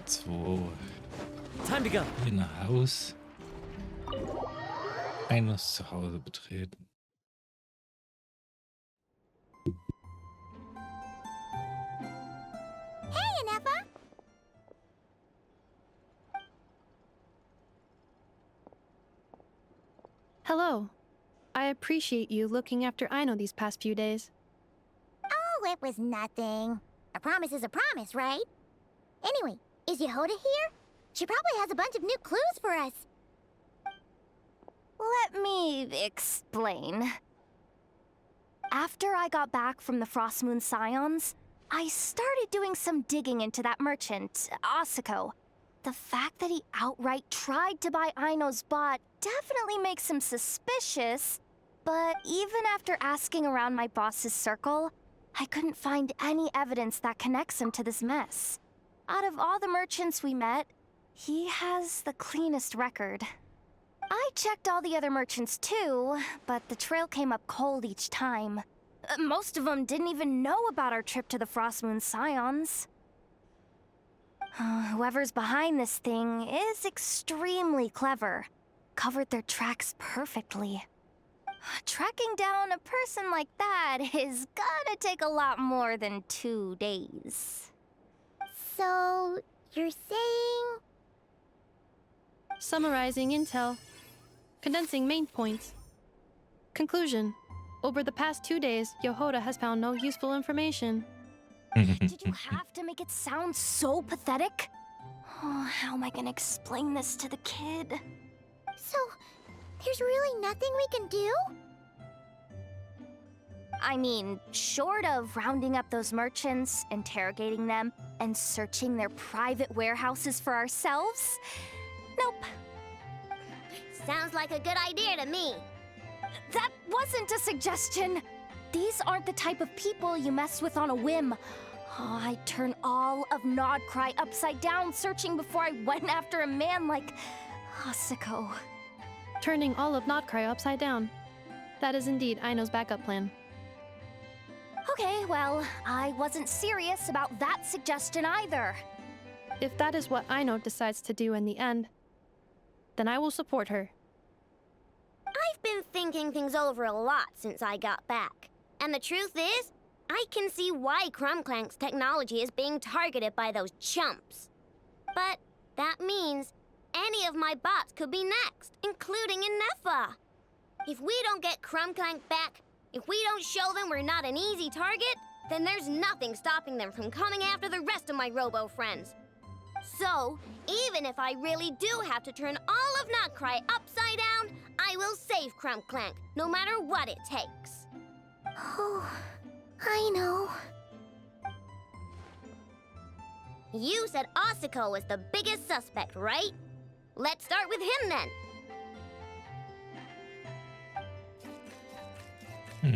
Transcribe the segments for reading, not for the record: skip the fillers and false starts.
2. Time to go. In Haus. Eines Zuhause betreten. Hey, Anepha! Hello. I appreciate you looking after Aino these past few days. Oh, it was nothing. A promise is a promise, right? Anyway, is Yehoda here? She probably has a bunch of new clues for us. Let me explain. After I got back from the Frost Moon Scions, I started doing some digging into that merchant, Asako. The fact that he outright tried to buy Aino's bot definitely makes him suspicious, but even after asking around my boss's circle, I couldn't find any evidence that connects him to this mess. Out of all the merchants we met, he has the cleanest record. I checked all the other merchants too, but the trail came up cold each time. Most of them didn't even know about our trip to the Frost Moon Scions. Whoever's behind this thing is extremely clever. Covered their tracks perfectly. Tracking down a person like that is gonna take a lot more than 2 days. So, you're saying... Summarizing intel. Condensing main points. Conclusion. Over the past 2 days, Yehoda has found no useful information. Did you have to make it sound so pathetic? Oh, how am I gonna explain this to the kid? So, there's really nothing we can do? I mean, short of rounding up those merchants, interrogating them, and searching their private warehouses for ourselves? Nope. Sounds like a good idea to me. That wasn't a suggestion. These aren't the type of people you mess with on a whim. Oh, I'd turn all of Nodcry upside down searching before I went after a man like Asako. Turning all of Nodcry upside down. That is indeed Aino's backup plan. Okay, well, I wasn't serious about that suggestion either. If that is what Aino decides to do in the end, then I will support her. I've been thinking things over a lot since I got back. And the truth is, I can see why Crumclank's technology is being targeted by those chumps. But that means any of my bots could be next, including Inefa. If we don't get Crumclank back, if we don't show them we're not an easy target, then there's nothing stopping them from coming after the rest of my robo-friends. So, even if I really do have to turn all of Notcry upside down, I will save Crumclank, no matter what it takes. Oh, I know. You said Asako was the biggest suspect, right? Let's start with him then.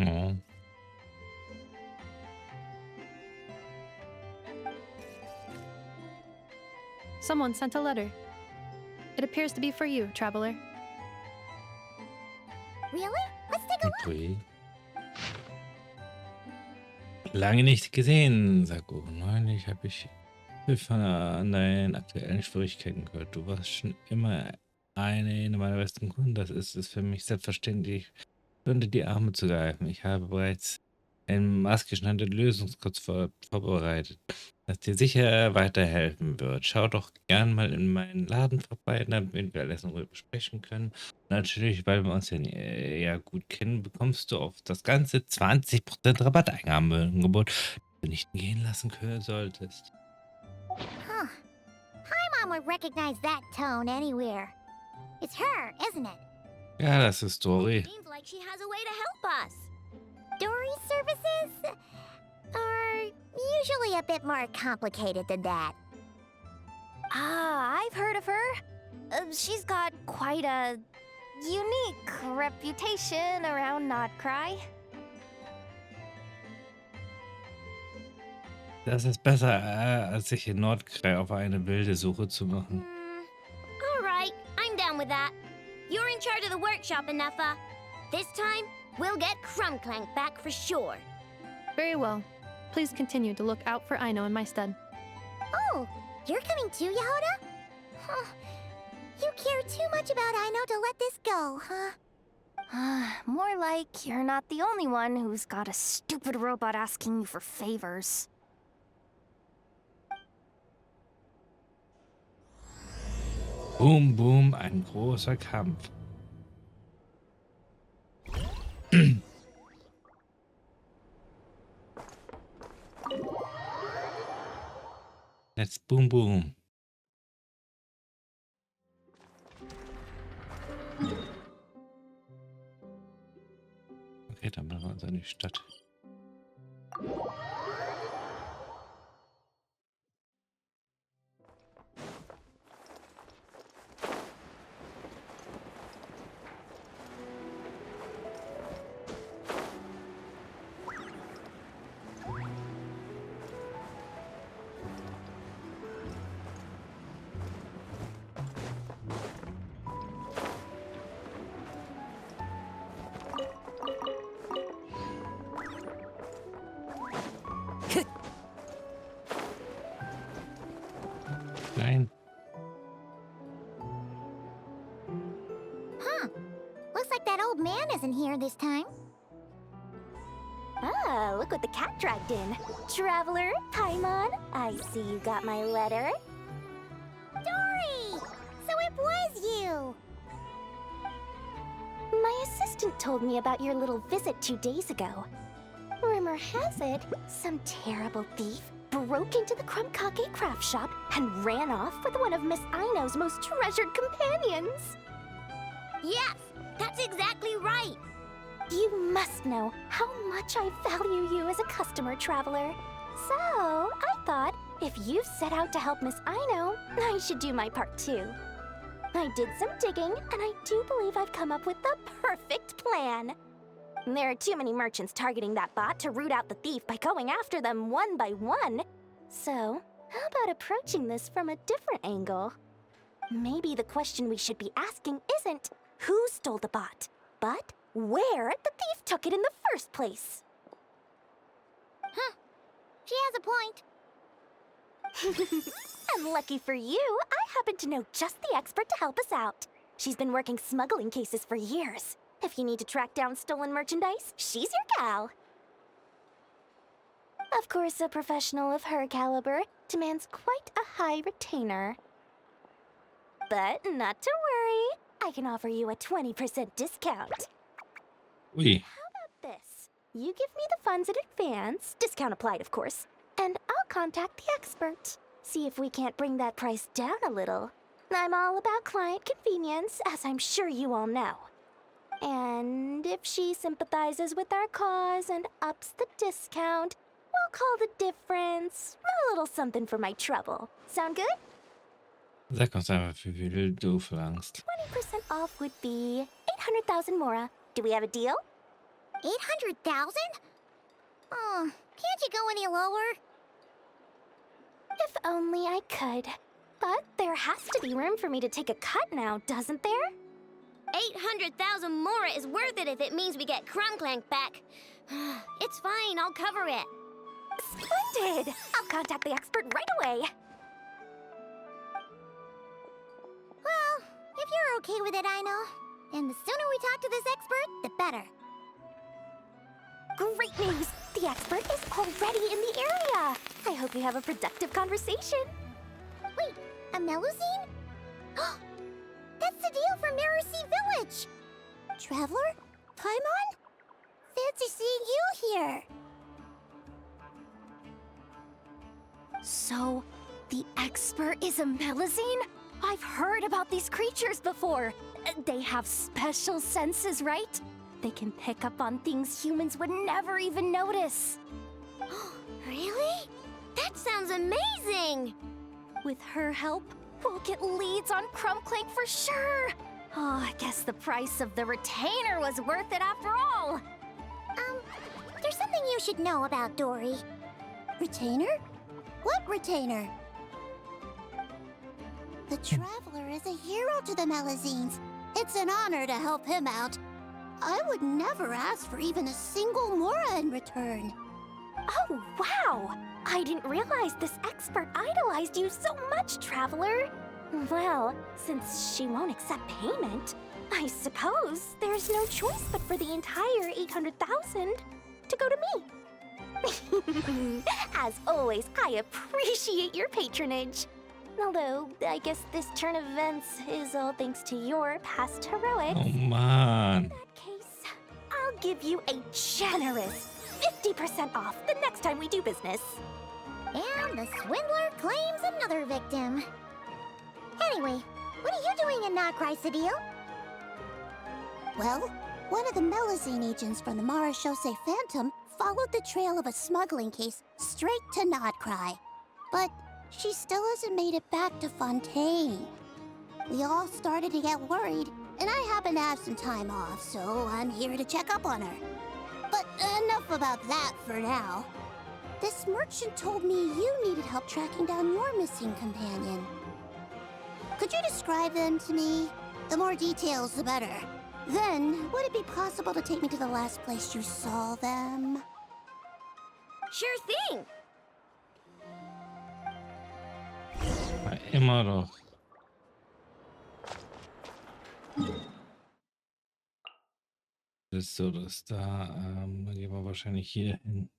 Oh. Someone sent a letter. It appears to be for you, traveler. Really? Let's take a look. Okay. Lange nicht gesehen, Sako. Neulich habe ich viel von deinen aktuellen Schwierigkeiten gehört. Du warst schon immer eine meiner besten Kunden. Das ist es für mich selbstverständlich, unter die Arme zu greifen. Ich habe bereits einen maßgeschneiderten Lösungskurs vorbereitet, das dir sicher weiterhelfen wird. Schau doch gern mal in meinen Laden vorbei, damit wir alles in Ruhe besprechen können. Natürlich, weil wir uns ja gut kennen, bekommst du auf das ganze 20% Rabatteingabenangebot, das du nicht gehen lassen können solltest. Huh. Paimon would recognize that tone anywhere. It's her, isn't it? Ja, das ist Dory. Seems like she has a way to help us. Dory's services are usually a bit more complicated than that. Ah, I've heard of her. She's got quite a unique reputation around Nodcry. Das ist besser, als sich in Nordkrei auf eine wilde Suche zu machen. Alright, I'm down with that. You're in charge of the workshop, Inefa. This time, we'll get Crumclank back for sure. Very well. Please continue to look out for Aino in my stead. Oh, You're coming too, Yehoda? Huh. You care too much about Aino to let this go, huh? More like you're not the only one who's got a stupid robot asking you for favors. Boom, boom, ein großer Kampf. Let's boom, boom. Okay, dann machen wir uns an die Stadt. Nein. Huh. Looks like that old man isn't here this time. Ah, look what the cat dragged in. Traveler, Paimon, I see you got my letter. Dory! So it was you! My assistant told me about your little visit 2 days ago. Rumor has it, some terrible thief broke into the Krumkake craft shop and ran off with one of Miss Aino's most treasured companions. Yes, that's exactly right. You must know how much I value you as a customer, Traveler. So, I thought if you set out to help Miss Aino, I should do my part too. I did some digging, and I do believe I've come up with the perfect plan. There are too many merchants targeting that bot to root out the thief by going after them one by one. So, how about approaching this from a different angle? Maybe the question we should be asking isn't who stole the bot, but where the thief took it in the first place. Huh. She has a point. And lucky for you, I happen to know just the expert to help us out. She's been working smuggling cases for years. If you need to track down stolen merchandise, she's your gal. Of course, a professional of her caliber demands quite a high retainer. But not to worry, I can offer you a 20% discount. Ui. How about this? You give me the funds in advance, discount applied of course, and I'll contact the expert. See if we can't bring that price down a little. I'm all about client convenience, as I'm sure you all know. And if she sympathizes with our cause and ups the discount, we'll call the difference a little something for my trouble. Sound good? Sag uns einfach, wie viel du verlangst. 20% off would be 800,000 Mora. Do we have a deal? 800,000? Oh, can't you go any lower? If only I could. But there has to be room for me to take a cut now, doesn't there? 800,000 Mora is worth it if it means we get Krumklank back. It's fine, I'll cover it. Splendid! I'll contact the expert right away. Well, if you're okay with it, Aino. And the sooner we talk to this expert, the better. Great news! The expert is already in the area. I hope you have a productive conversation. Wait, a Melusine? That's the deal from Mercy Village! Traveler? Paimon? Fancy seeing you here! So, the expert is a Melusine? I've heard about these creatures before. They have special senses, right? They can pick up on things humans would never even notice. Really? That sounds amazing! With her help, we'll get leads on Krumklank for sure. Oh, I guess the price of the retainer was worth it after all. There's something you should know about Dory. Retainer? What retainer? The Traveler is a hero to the Melusines. It's an honor to help him out. I would never ask for even a single Mora in return. Oh, wow! I didn't realize this expert idolized you so much, Traveler. Well, since she won't accept payment, I suppose there's no choice but for the entire 800,000 to go to me. As always, I appreciate your patronage. Although, I guess this turn of events is all thanks to your past heroics. Oh Mann. In that case, I'll give you a generous 50% off the next time we do business. And the swindler claims another victim. Anyway, what are you doing in Notcry, Sadil? Well, one of the Melazine agents from the Marechaussee Phantom followed the trail of a smuggling case straight to Notcry. But she still hasn't made it back to Fontaine. We all started to get worried, and I happen to have some time off, so I'm here to check up on her. But enough about that for now. This merchant told me you needed help tracking down your missing companion. Could you describe them to me? The more details, the better. Then, would it be possible to take me to the last place you saw them? Sure thing. Immer doch. Das ist so, dass da, dann gehen wir wahrscheinlich hier hin.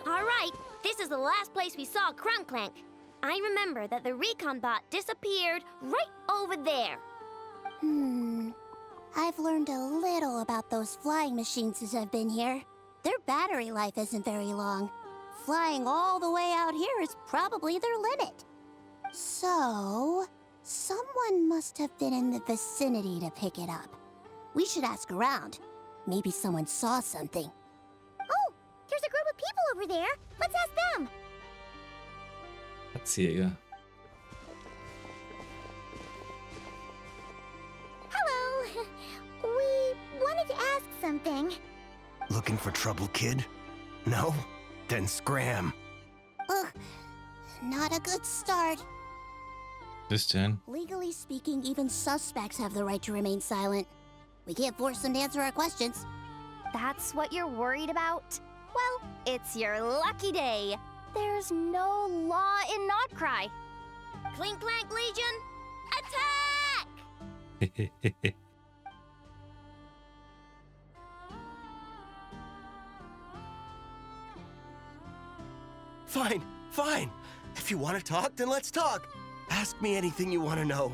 All right, this is the last place we saw Crunkclank. I remember that the recon bot disappeared right over there. I've learned a little about those flying machines since I've been here. Their battery life isn't very long. Flying all the way out here is probably their limit. So, someone must have been in the vicinity to pick it up. We should ask around. Maybe someone saw something. Oh, there's a group of people over there. Let's ask them. Erzähler. Hello. We wanted to ask something. Looking for trouble, kid? No? Then scram. Ugh, not a good start. Bis denn? Legally speaking, even suspects have the right to remain silent. We can't force them to answer our questions. That's what you're worried about? Well, it's your lucky day. There's no law in Notcry. Clink Clank Legion, attack! Fine, fine. If you want to talk, then let's talk. Ask me anything you want to know.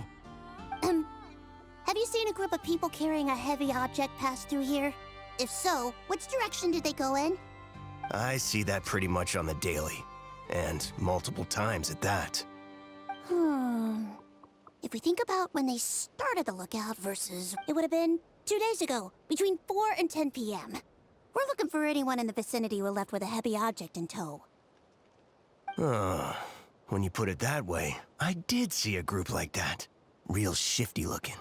Have you seen a group of people carrying a heavy object pass through here? If so, which direction did they go in? I see that pretty much on the daily. And multiple times at that. If we think about when they started the lookout versus it would have been 2 days ago, between 4 and 10 p.m. We're looking for anyone in the vicinity who left with a heavy object in tow. When you put it that way, I did see a group like that. Real shifty looking.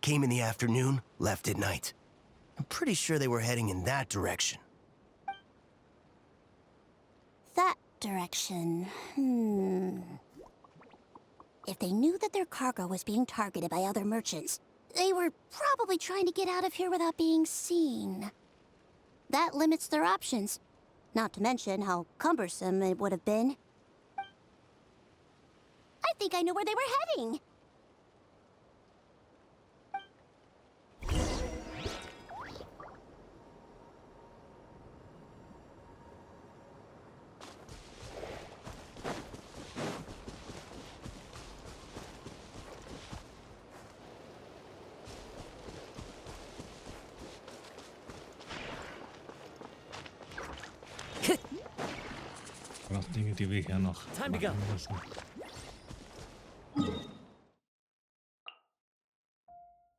Came in the afternoon, left at night. I'm pretty sure they were heading in that direction. That direction, If they knew that their cargo was being targeted by other merchants, they were probably trying to get out of here without being seen. That limits their options. Not to mention how cumbersome it would have been. I think I know where they were heading. Noch Dinge, die wir hier noch Time to go. machen müssen.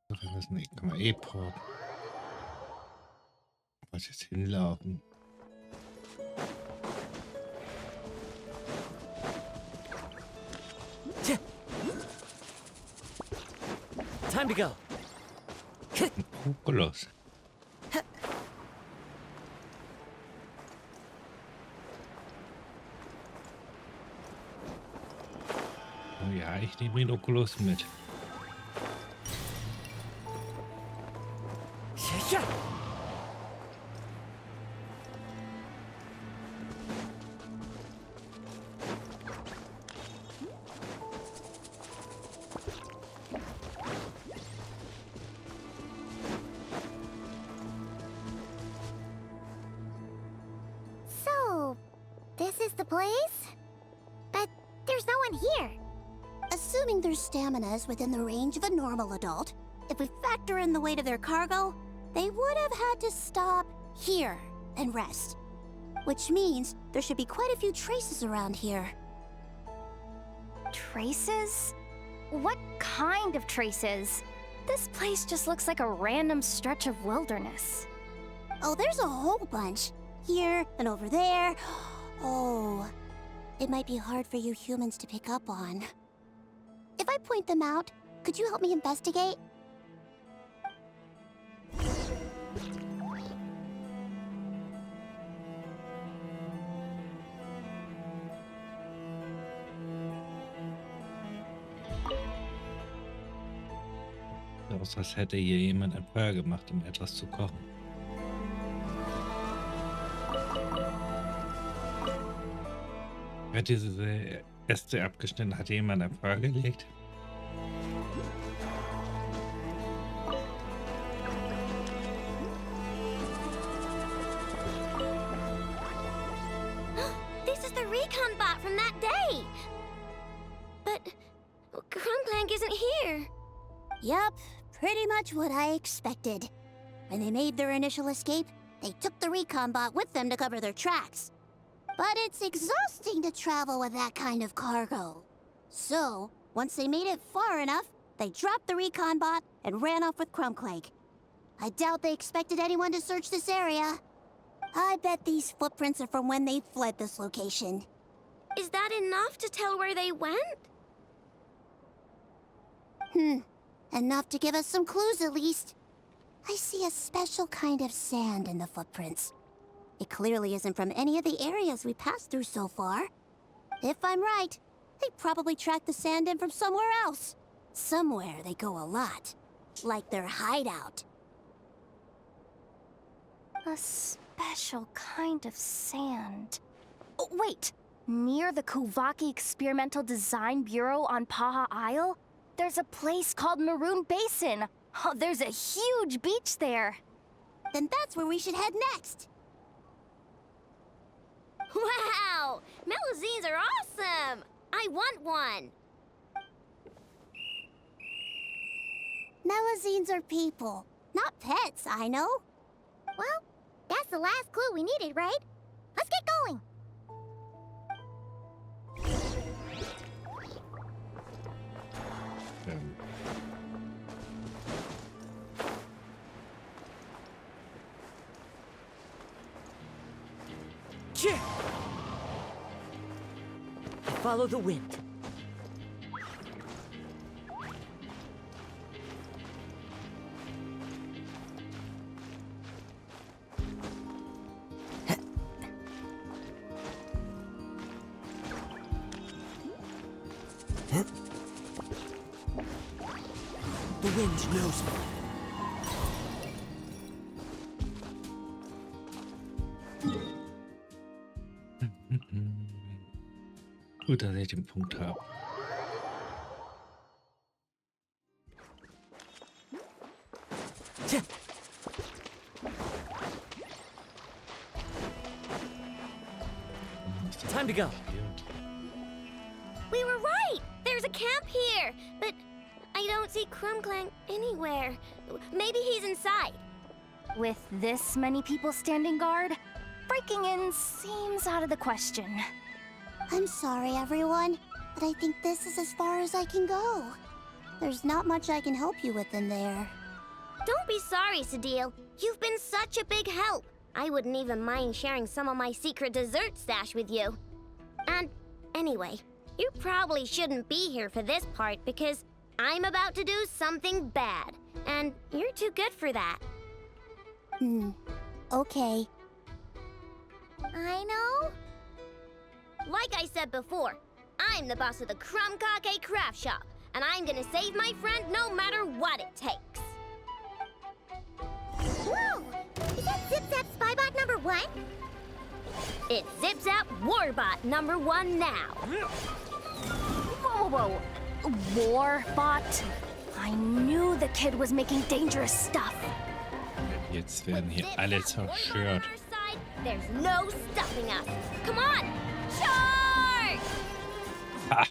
So, wir müssen, können wir porten. Was jetzt hinlaufen? Time to go. Kokolos. Oh ja, ich nehme den Oculus mit. Ja. So, this is the place? But there's no one here. Assuming their stamina is within the range of a normal adult, if we factor in the weight of their cargo, they would have had to stop here and rest. Which means there should be quite a few traces around here. Traces? What kind of traces? This place just looks like a random stretch of wilderness. Oh, there's a whole bunch. Here and over there. Oh, it might be hard for you humans to pick up on. If I point them out, could you help me investigate? Aus, als hätte hier jemand ein Feuer gemacht, um etwas zu kochen. Wer hat diese Äste abgeschnitten? Hat jemand ein Feuer gelegt? This is the recon bot from that day. But Krumklank isn't here. Yup, pretty much what I expected. When they made their initial escape, they took the recon bot with them to cover their tracks. But it's exhausting to travel with that kind of cargo. So, once they made it far enough, they dropped the recon bot and ran off with Krumklank. I doubt they expected anyone to search this area. I bet these footprints are from when they fled this location. Is that enough to tell where they went? Enough to give us some clues at least. I see a special kind of sand in the footprints. It clearly isn't from any of the areas we passed through so far. If I'm right, they probably tracked the sand in from somewhere else. Somewhere they go a lot. Like their hideout. A special kind of sand. Oh, wait! Near the Kuvaki Experimental Design Bureau on Paha Isle, there's a place called Maroon Basin. Oh, there's a huge beach there. Then that's where we should head next. Wow! Melazines are awesome! I want one! Melazines are people, not pets, I know. Well, that's the last clue we needed, right? Let's get going! Yeah. Follow the wind. The wind knows me. Gut, dass ich den Punkt habe. Time to go. We were right! There's a camp here! But I don't see Krumklank anywhere. Maybe he's inside. With this many people standing guard, breaking in seems out of the question. I'm sorry, everyone, but I think this is as far as I can go. There's not much I can help you with in there. Don't be sorry, Sadil. You've been such a big help. I wouldn't even mind sharing some of my secret dessert stash with you. And anyway, you probably shouldn't be here for this part because I'm about to do something bad, and you're too good for that. Okay. I know. Like I said before, I'm the boss of the Crumb-Cake Craft Shop, and I'm gonna save my friend no matter what it takes. Whoa! Is that Zip Zap Spybot number 1? It's Zip Zap Warbot number 1 now. Whoa, whoa, whoa. Warbot? I knew the kid was making dangerous stuff. Jetzt werden hier alle zerstört. There's no stopping us. Come on, charge! Ha!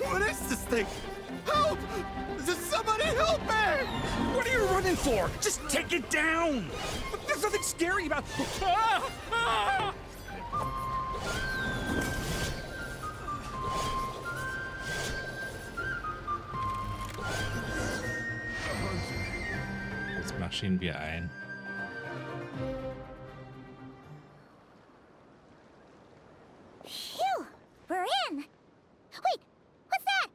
What is this thing? Help! Does somebody help me? What are you running for? Just take it down! There's nothing scary about... Ah! Ah! Jetzt marschieren wir ein. Phew! We're in! Wait! What's that?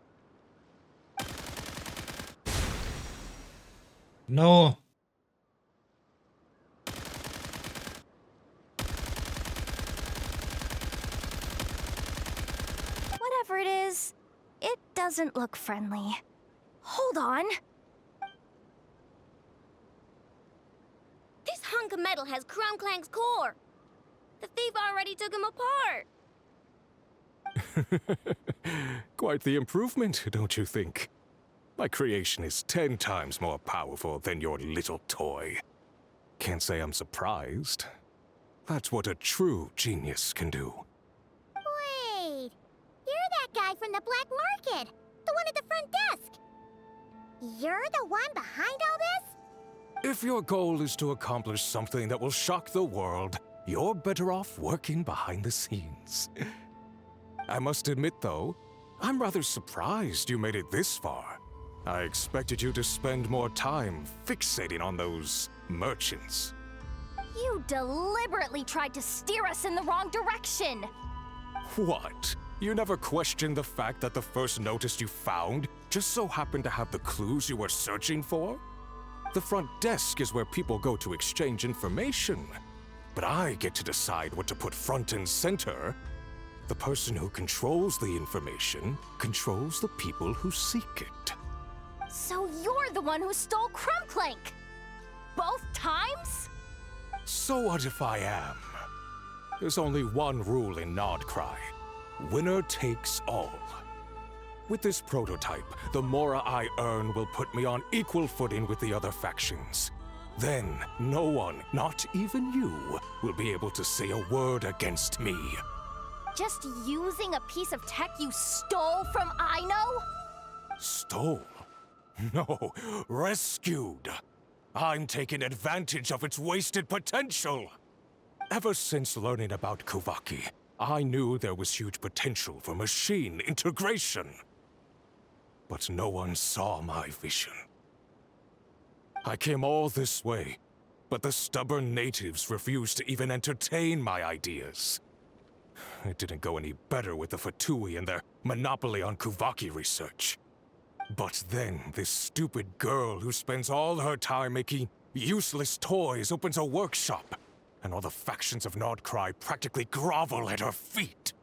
No! Whatever it is, it doesn't look friendly. Hold on. This hunk of metal has Crumb-Clank's core. The thief already took him apart. Quite the improvement, don't you think? My creation is 10 times more powerful than your little toy. Can't say I'm surprised. That's what a true genius can do. Wait! You're that guy from the black market! The one at the front desk! You're the one behind all this? If your goal is to accomplish something that will shock the world, you're better off working behind the scenes. I must admit, though, I'm rather surprised you made it this far. I expected you to spend more time fixating on those merchants. You deliberately tried to steer us in the wrong direction. What? You never questioned the fact that the first notice you found just so happened to have the clues you were searching for? The front desk is where people go to exchange information. But I get to decide what to put front and center. The person who controls the information controls the people who seek it. So you're the one who stole Crumb-Clank? Both times? So what if I am? There's only one rule in Nodcry. Winner takes all. With this prototype, the more I earn will put me on equal footing with the other factions. Then, no one, not even you, will be able to say a word against me. Just using a piece of tech you stole from Eine? Stole? No, rescued. I'm taking advantage of its wasted potential. Ever since learning about Kuvaki, I knew there was huge potential for machine integration. But no one saw my vision. I came all this way, but the stubborn natives refused to even entertain my ideas. It didn't go any better with the Fatui and their monopoly on Kuvaki research. But then, this stupid girl who spends all her time making useless toys opens a workshop, and all the factions of Nodcry practically grovel at her feet.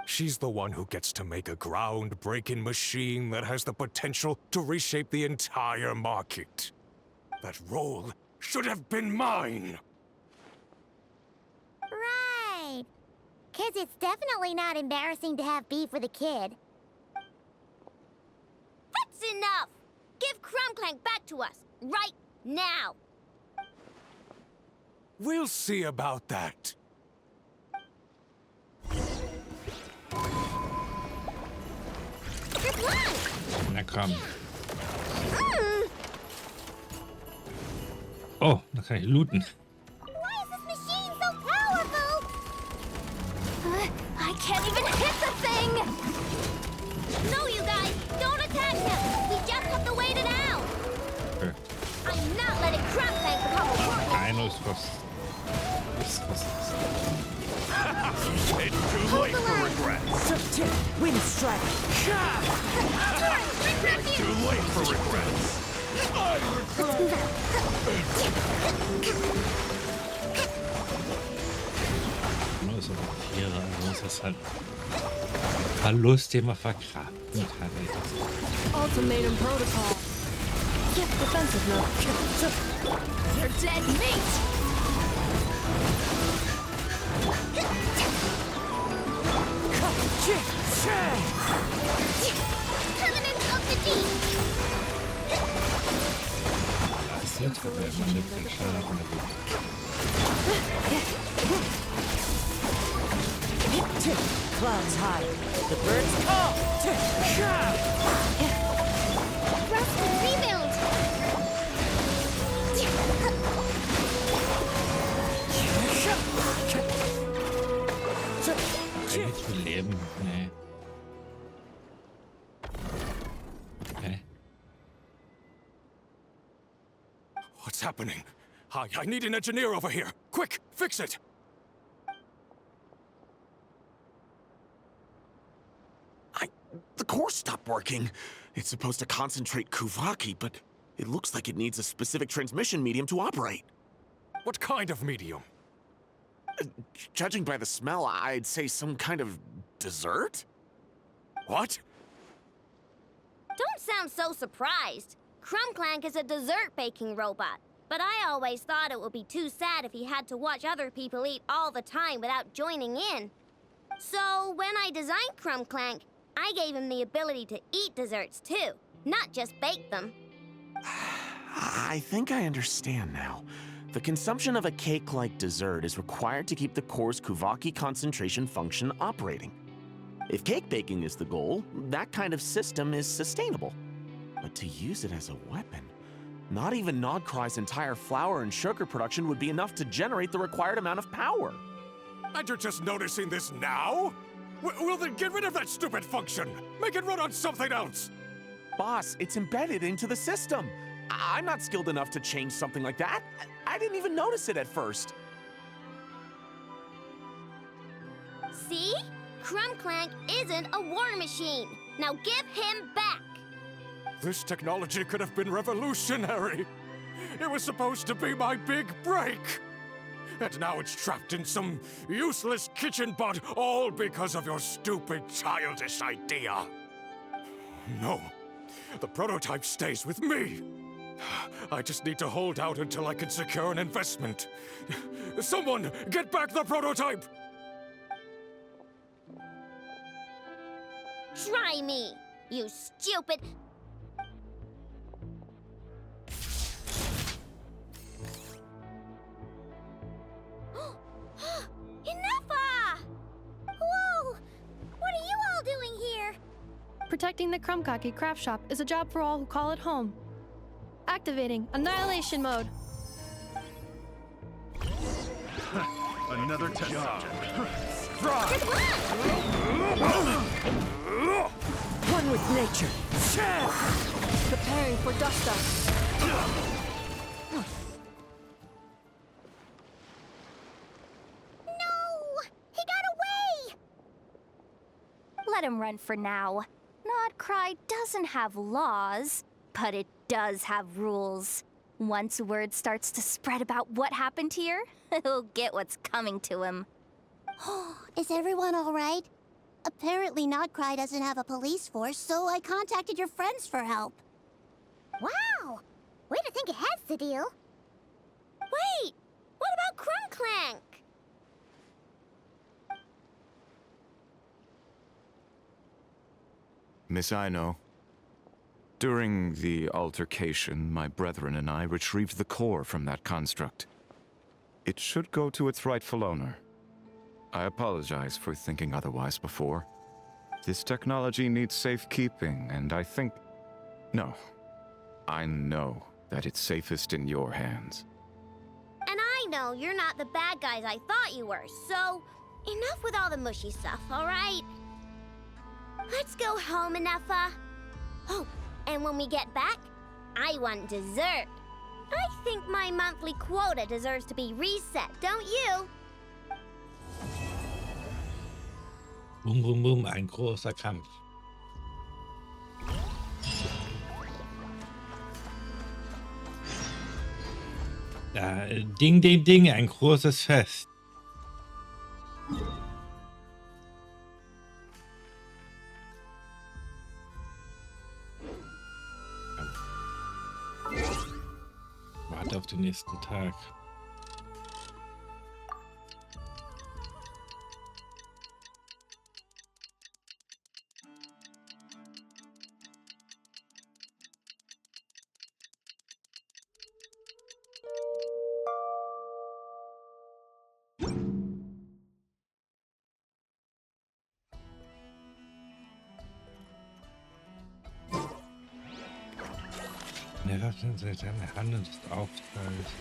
She's the one who gets to make a groundbreaking machine that has the potential to reshape the entire market. That role should have been mine! Right. 'Cause it's definitely not embarrassing to have beef with a kid. That's enough! Give Crumb-Clank back to us, right now! We'll see about that. Na komm. Oh, da kann ich looten. Why is this machine so powerful? I can't even hit the thing! No, you guys! Don't attack him! We just have to wait it out! es kostet. Es kostet. It's too late for regrets. Wind strike. Too late for regrets. Nur so ein Vierer, also ist das halt Verlust, den man verkraften kann. Ultimatum protocol. Defensive mode. You're dead meat! Kontinent of the Deep. Das ist jetzt, wenn man nimmt den Schaden von der Welt. Clouds high. The birds call. Rest and rebuild. Eigentlich für Leben, nee. Okay. What's happening? I need an engineer over here. Quick, fix it! The core stopped working. It's supposed to concentrate Kuvaki, but it looks like it needs a specific transmission medium to operate. What kind of medium? Judging by the smell, I'd say some kind of dessert? What? Don't sound so surprised. Crumbclank is a dessert baking robot. But I always thought it would be too sad if he had to watch other people eat all the time without joining in. So when I designed Crumbclank, I gave him the ability to eat desserts too, not just bake them. I think I understand now. The consumption of a cake-like dessert is required to keep the core's Kuvaki concentration function operating. If cake baking is the goal, that kind of system is sustainable. But to use it as a weapon, not even Nodcry's entire flour and sugar production would be enough to generate the required amount of power. And you're just noticing this now? Well then get rid of that stupid function! Make it run on something else! Boss, it's embedded into the system. I'm not skilled enough to change something like that. I didn't even notice it at first. See? Crumbclank isn't a war machine. Now give him back. This technology could have been revolutionary. It was supposed to be my big break. And now it's trapped in some useless kitchen pot, all because of your stupid, childish idea. No, the prototype stays with me. I just need to hold out until I can secure an investment. Someone, get back the prototype! Try me, you stupid... Enough! Whoa! What are you all doing here? Protecting the Krumkaki craft shop is a job for all who call it home. Activating annihilation mode. Another test subject. One with nature. Preparing for dust up. Let him run for now. Nodcry doesn't have laws, but it does have rules. Once word starts to spread about what happened here, he'll get what's coming to him. Is everyone all right? Apparently Nodcry doesn't have a police force, so I contacted your friends for help. Wow! Way to think ahead, Sadil. Wait! What about Crumbclank? Miss Aino, during the altercation, my brethren and I retrieved the core from that construct. It should go to its rightful owner. I apologize for thinking otherwise before. This technology needs safekeeping, and I think... No. I know that it's safest in your hands. And I know you're not the bad guys I thought you were, so... Enough with all the mushy stuff, alright? Let's go home, Enougha. Oh, and when we get back, I want dessert. I think my monthly quota deserves to be reset, don't you? Boom, boom, boom, ein großer Kampf. Da, ding, ding, ding, ein großes Fest. Warte auf den nächsten Tag. Der Waffen seit seiner Hand des Aufteils.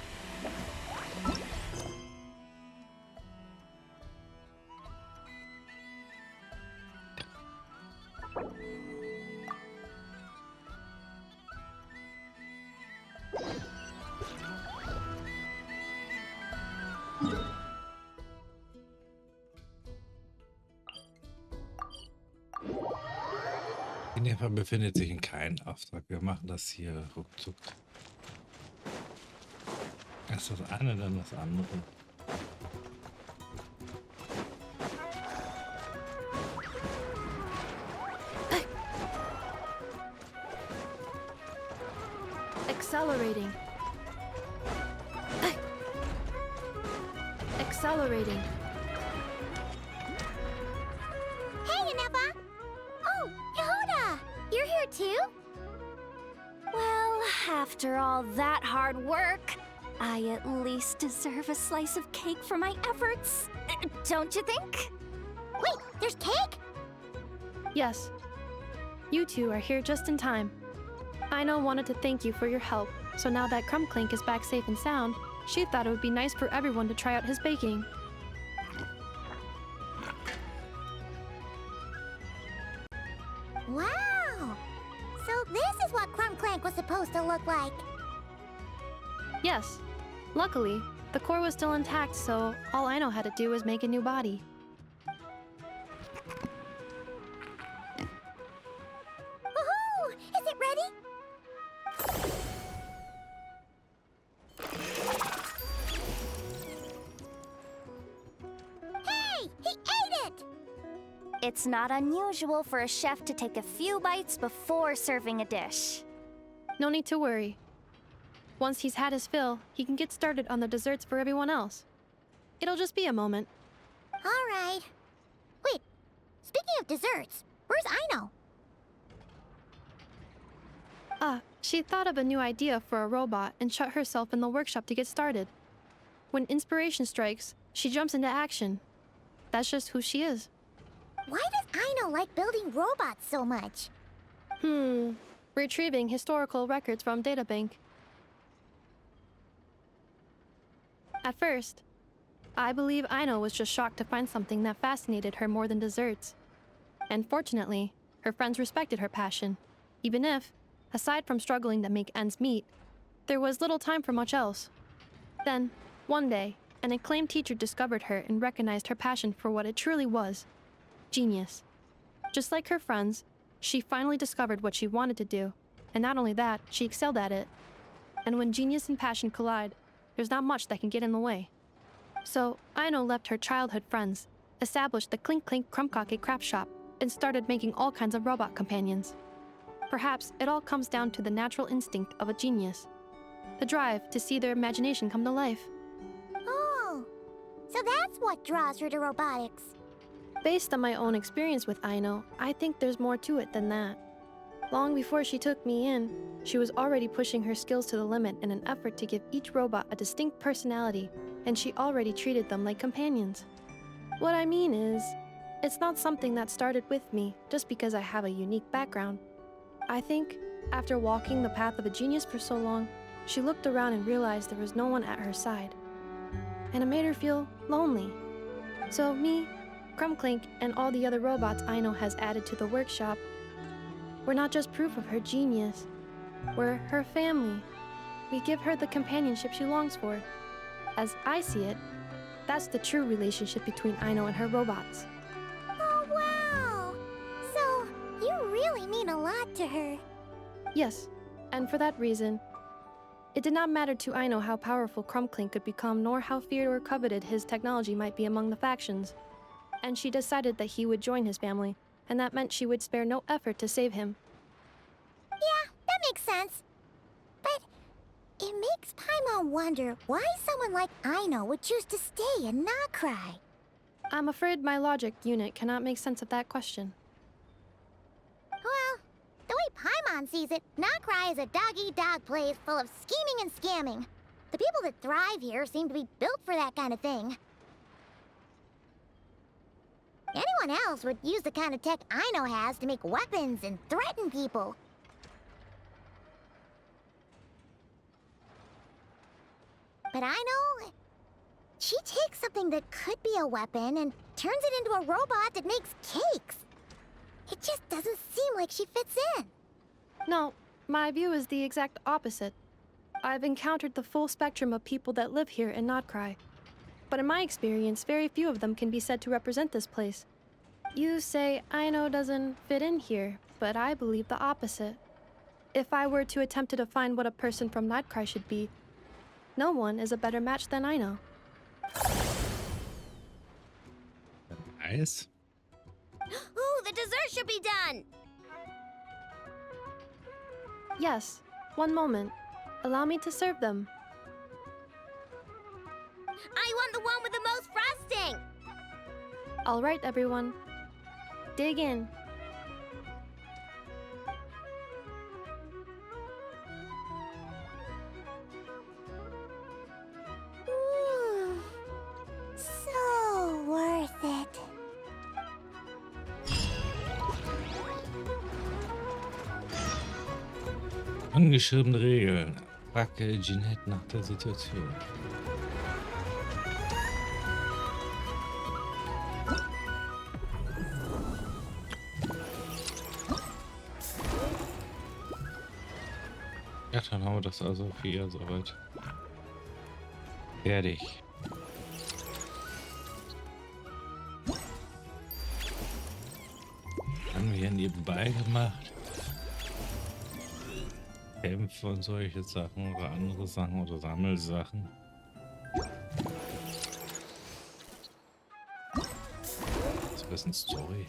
In dem Fall befindet sich in keinem Auftrag. Wir machen das hier ruckzuck. Erst das eine, dann das andere. Accelerating. Accelerating. Hey, Aneva! Oh, Yehuda! You're here too? Well, after all that hard work, I at least deserve a slice of cake for my efforts. Don't you think? Wait, there's cake? Yes. You two are here just in time. Eine wanted to thank you for your help, so now that Clink is back safe and sound, she thought it would be nice for everyone to try out his baking. Wow! So this is what Clank was supposed to look like. Yes. Luckily, the core was still intact, so all Eine had to do was make a new body. Woohoo! Is it ready? Hey! He ate it! It's not unusual for a chef to take a few bites before serving a dish. No need to worry. Once he's had his fill, he can get started on the desserts for everyone else. It'll just be a moment. All right. Wait, speaking of desserts, where's Eine? She thought of a new idea for a robot and shut herself in the workshop to get started. When inspiration strikes, she jumps into action. That's just who she is. Why does Eine like building robots so much? Retrieving historical records from databank. At first, I believe Eine was just shocked to find something that fascinated her more than desserts. And fortunately, her friends respected her passion, even if, aside from struggling to make ends meet, there was little time for much else. Then, one day, an acclaimed teacher discovered her and recognized her passion for what it truly was: genius. Just like her friends, she finally discovered what she wanted to do, and not only that, she excelled at it. And when genius and passion collide, there's not much that can get in the way. So, Eine left her childhood friends, established the Clink Crumpkake craft shop, and started making all kinds of robot companions. Perhaps it all comes down to the natural instinct of a genius. The drive to see their imagination come to life. Oh, so that's what draws her to robotics. Based on my own experience with Eine, I think there's more to it than that. Long before she took me in, she was already pushing her skills to the limit in an effort to give each robot a distinct personality, and she already treated them like companions. What I mean is, it's not something that started with me just because I have a unique background. I think, after walking the path of a genius for so long, she looked around and realized there was no one at her side. And it made her feel lonely. So me, Clink, and all the other robots Eine has added to the workshop, we're not just proof of her genius. We're her family. We give her the companionship she longs for. As I see it, that's the true relationship between Aino and her robots. Oh, wow! So, you really mean a lot to her. Yes, and for that reason, it did not matter to Aino how powerful Crumbclink could become, nor how feared or coveted his technology might be among the factions. And she decided that he would join his family, and that meant she would spare no effort to save him. Yeah, that makes sense. But it makes Paimon wonder why someone like Aino would choose to stay and not cry. I'm afraid my logic unit cannot make sense of that question. Well, the way Paimon sees it, Nokrai is a dog-eat-dog place full of scheming and scamming. The people that thrive here seem to be built for that kind of thing. Anyone else would use the kind of tech Aino has to make weapons and threaten people. But Aino, she takes something that could be a weapon and turns it into a robot that makes cakes. It just doesn't seem like she fits in. No, my view is the exact opposite. I've encountered the full spectrum of people that live here in Notcry. But in my experience, very few of them can be said to represent this place. You say Aino doesn't fit in here, but I believe the opposite. If I were to attempt to define what a person from Notcry should be, no one is a better match than Aino. Nice. Ooh, the dessert should be done! Yes, one moment. Allow me to serve them. I want the one with the most frosting! All right, everyone. Dig in. So worth it. Ungeschriebene Regeln. Frage Jeanette nach der Situation. Ja, dann haben wir das also hier soweit fertig. Haben wir hier nebenbei gemacht. Kämpfe und solche Sachen oder andere Sachen oder Sammelsachen. So ein bisschen Story.